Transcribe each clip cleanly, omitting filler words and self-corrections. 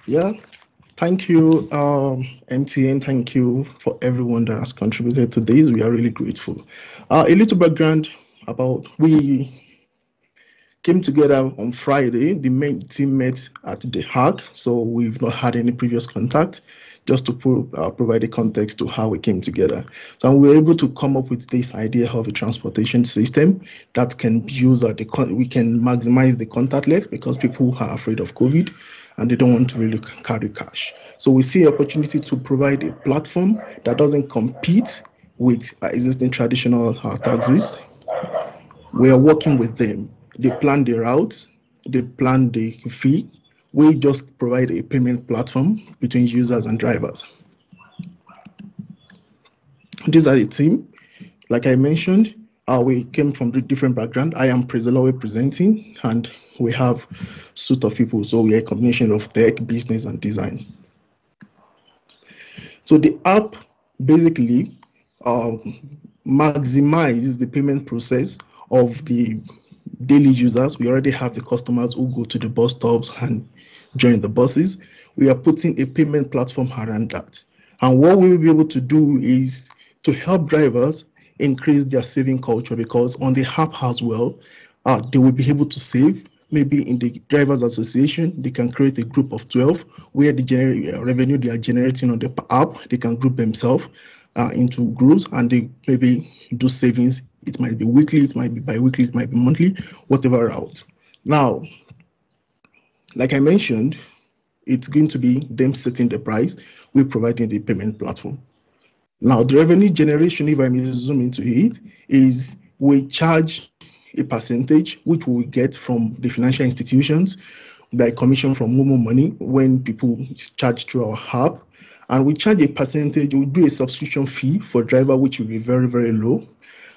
Yeah, thank you, MTN. Thank you for everyone that has contributed to this. We are really grateful. A little background about we came together on Friday. The main team met at the hack, so we've not had any previous contact. Just to provide a context to how we came together. So we were able to come up with this idea of a transportation system that can use we can maximize the contactless because people are afraid of COVID and they don't want to really carry cash. So we see opportunity to provide a platform that doesn't compete with existing traditional taxis. We are working with them. They plan the routes, they plan the fee. We just provide a payment platform between users and drivers. These are the team. Like I mentioned, we came from different background. I am Olowe presenting, and we have a suite of people. So we are a combination of tech, business, and design. So the app basically maximizes the payment process of the daily users. We already have the customers who go to the bus stops and join the buses. We are putting a payment platform around that. And what we will be able to do is to help drivers increase their saving culture, because on the app as well, they will be able to save. Maybe in the drivers association, they can create a group of 12 where the revenue they are generating on the app, they can group themselves into groups, and they maybe do savings. It might be weekly, it might be bi-weekly, it might be monthly, whatever route. Now, like I mentioned, it's going to be them setting the price. We're providing the payment platform. Now, the revenue generation, if I may zoom into it, is we charge a percentage, which we get from the financial institutions, like commission from Momo Money, when people charge through our app. And we charge a percentage, we do a subscription fee for driver, which will be very, very low.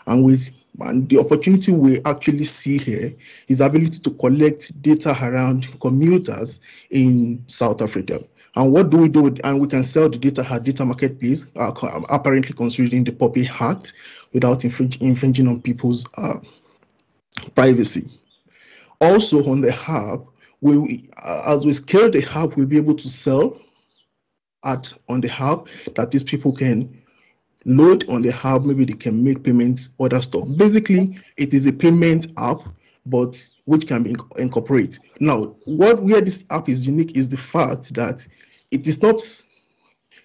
And the opportunity we actually see here is the ability to collect data around commuters in South Africa. And what do we do? And we can sell the data at data marketplace, apparently considering the POPI Act without infringing on people's privacy. Also on the hub, as we scale the hub, we'll be able to sell on the hub that these people can load on the hub. Maybe they can make payments, other stuff. Basically, it is a payment app, but which can be incorporated. Now, where this app is unique is the fact that it is not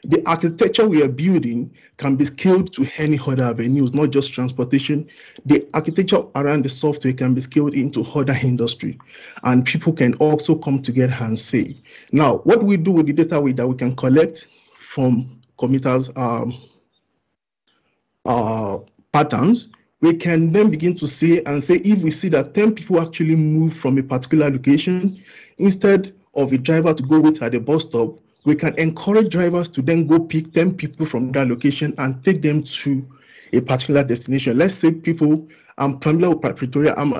the architecture we are building can be scaled to any other avenues, not just transportation. The architecture around the software can be scaled into other industry, and people can also come together and save. Now, what we do with the data that we can collect from commuters' patterns, we can then begin to say if we see that 10 people actually move from a particular location, instead of a driver to go wait at the bus stop, we can encourage drivers to then go pick 10 people from that location and take them to a particular destination. Let's say people, I'm familiar with Pretoria, I'm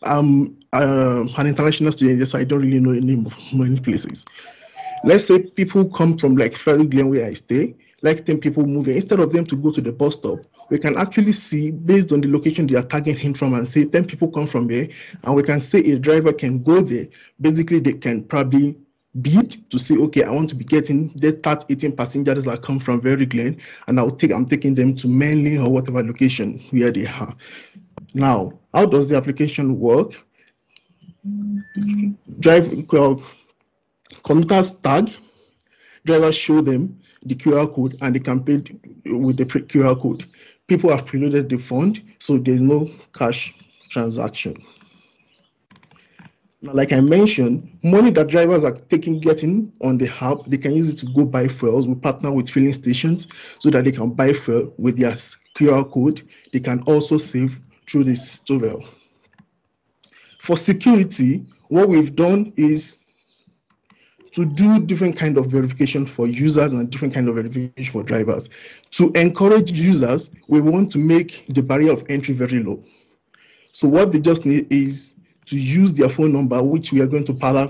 an international student, so I don't really know the name of many places. Let's say people come from like Ferry Glen, where I stay, like 10 people moving. Instead of them to go to the bus stop, we can actually see, based on the location they are tagging him from, and say 10 people come from there, and we can say a driver can go there. Basically, they can probably bid to say, okay, I want to be getting the 18 passengers that come from Very Glen, and I'm taking them to Manly or whatever location where they are. Now, how does the application work? Commuters tag, drivers show them the QR code, and they can pay with the QR code. People have preloaded the fund, so there's no cash transaction. Now, like I mentioned, money that drivers are getting on the hub, they can use it to go buy fuels. We partner with filling stations so that they can buy fuel with their QR code. They can also save through this tool. For security, what we've done is to do different kind of verification for users and different kind of verification for drivers. To encourage users, we want to make the barrier of entry very low. So what they just need is to use their phone number, which we are going to power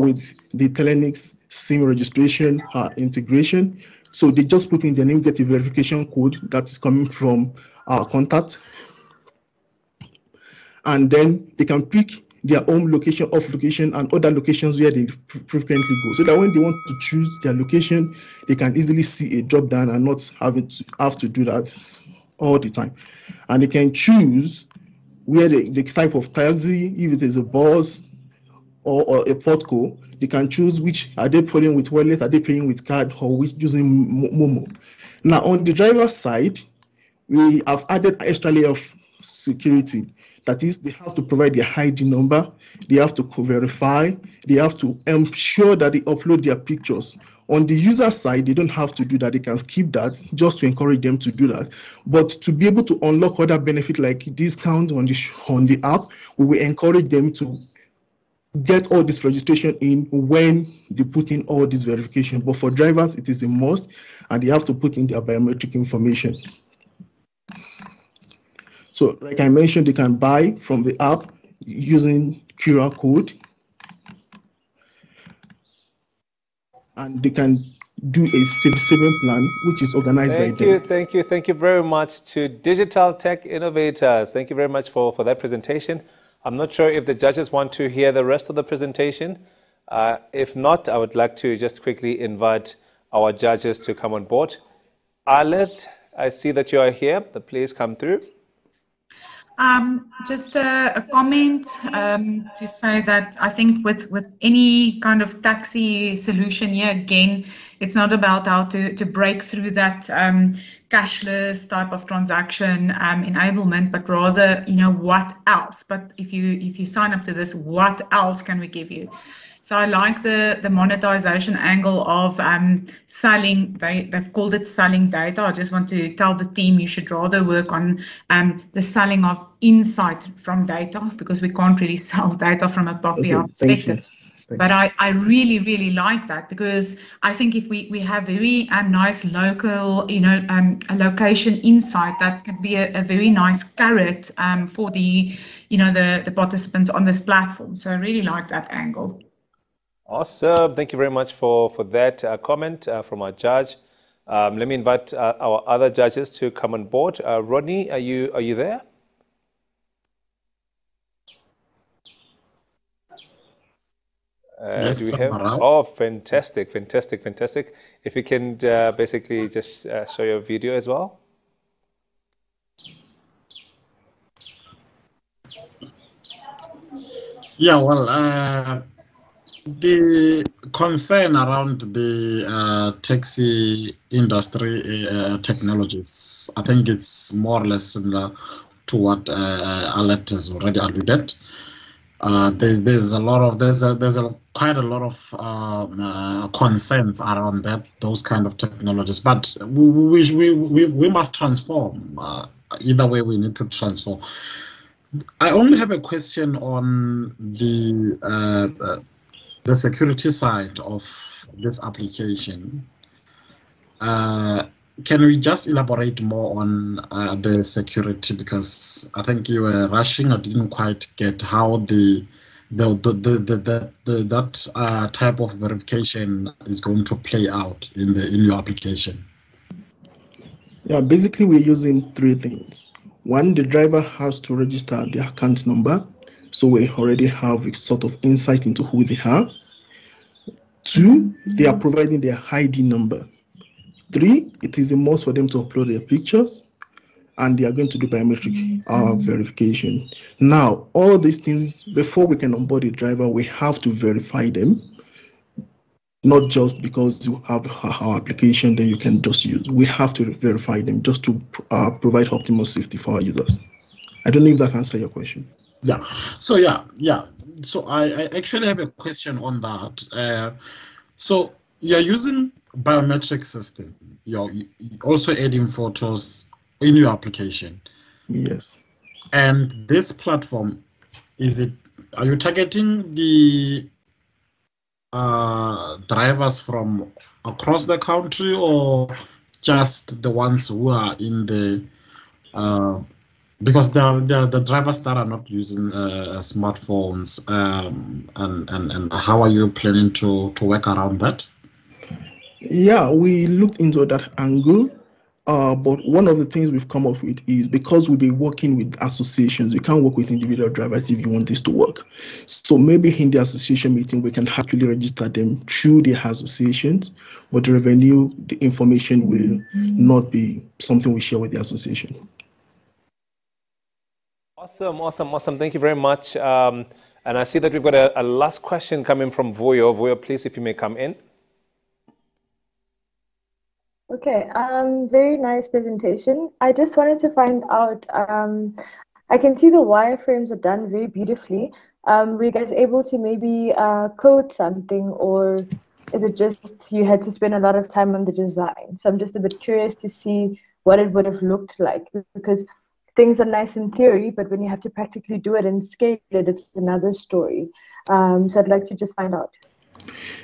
with the Telenix SIM registration integration. So they just put in their name, get a verification code that is coming from our contact, and then they can pick their home location, off location, and other locations where they frequently go. So that when they want to choose their location, they can easily see a drop down and not have to do that all the time. And they can choose where the type of taxi, if it is a bus or a portco, they can choose which are they paying with wallet, are they paying with card, or which using Momo. Now on the driver's side, we have added an extra layer of security. That is, they have to provide their ID number, they have to verify, they have to ensure that they upload their pictures. On the user side, they don't have to do that. They can skip that just to encourage them to do that. But to be able to unlock other benefits like discount on the app, we will encourage them to get all this registration in when they put in all this verification. But for drivers, it is a must, and they have to put in their biometric information. So like I mentioned, they can buy from the app using QR code, and they can do a saving plan, which is organized by them. Thank you very much to Digital Tech Innovators. Thank you very much for that presentation. I'm not sure if the judges want to hear the rest of the presentation. If not, I would like to just quickly invite our judges to come on board. Arlette, I see that you are here, but please come through. Just a comment to say that I think with any kind of taxi solution here, again, it's not about how to break through that cashless type of transaction enablement, but rather, you know, what else? But if you sign up to this, what else can we give you? So I like the monetization angle of selling. They've called it selling data. I just want to tell the team you should rather work on the selling of insight from data, because we can't really sell data from a POPIA perspective. But I really, really like that, because I think if we have very nice local, you know, a location insight, that can be a very nice carrot for the, you know, the participants on this platform. So I really like that angle. Awesome. Thank you very much for that comment from our judge. Let me invite our other judges to come on board. Rodney, are you there? Yes, do we have? Oh, fantastic. If you can basically just show your video as well. Yeah, well, the concern around the taxi industry technologies, I think it's more or less similar to what Arlette has already alluded. There's quite a lot of concerns around those kind of technologies, but we must transform. Either way, we need to transform. I only have a question on the security side of this application. Can we just elaborate more on the security, because I think you were rushing. I didn't quite get how that type of verification is going to play out in your application. Yeah, basically we're using three things. One, the driver has to register the account number, so we already have a sort of insight into who they are. Two, they are providing their ID number. Three, it is a must for them to upload their pictures, and they are going to do biometric verification. Now, all these things, before we can onboard a driver, we have to verify them. Not just because you have our application, then you can just use. We have to verify them just to provide optimal safety for our users. I don't know if that answers your question. Yeah. So So I actually have a question on that. So you're using biometric system. You're also adding photos in your application. Yes. And this platform, are you targeting the drivers from across the country, or just the ones who are in the because the drivers that are not using smartphones, and how are you planning to work around that? Yeah, we looked into that angle, But one of the things we've come up with is because we'll be working with associations, we can't work with individual drivers if you want this to work. So maybe in the association meeting, we can actually register them through the associations, but the revenue, the information will not be something we share with the association. Awesome, awesome, awesome. Thank you very much. And I see that we've got a last question coming from Vuyo. Vuyo, please, if you may come in. Okay, very nice presentation. I just wanted to find out, I can see the wireframes are done very beautifully. Were you guys able to maybe code something, or is it just you had to spend a lot of time on the design? So I'm just a bit curious to see what it would have looked like, because things are nice in theory, but when you have to practically do it and scale it, it's another story. So I'd like to just find out.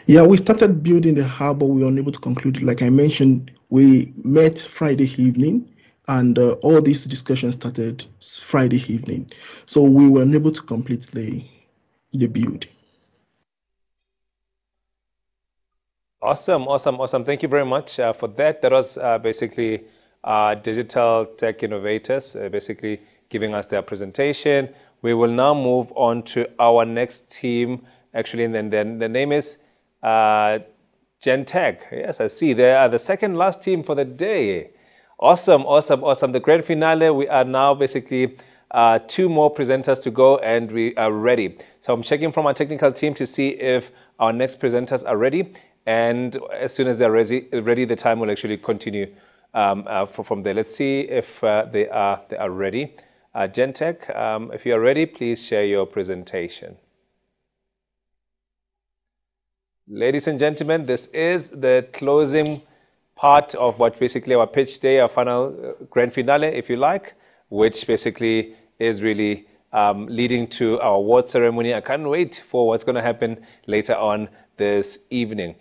Yeah, we started building the hub, but we were unable to conclude it. Like I mentioned, we met Friday evening, and all these discussions started Friday evening. So we were unable to complete the build. Awesome, awesome, awesome. Thank you very much for that. That was basically Digital Tech Innovators, basically giving us their presentation. We will now move on to our next team. Actually, and then the name is Gentech. Yes, I see. They are the second last team for the day. Awesome, awesome, awesome. The grand finale, we are now basically 2 more presenters to go, and we are ready. So I'm checking from our technical team to see if our next presenters are ready. And as soon as they're ready, the time will actually continue from there. Let's see if they are ready. Gentech, if you are ready, please share your presentation. Ladies and gentlemen, this is the closing part of what basically our pitch day, our final grand finale, if you like, which basically is really leading to our award ceremony. I can't wait for what's going to happen later on this evening.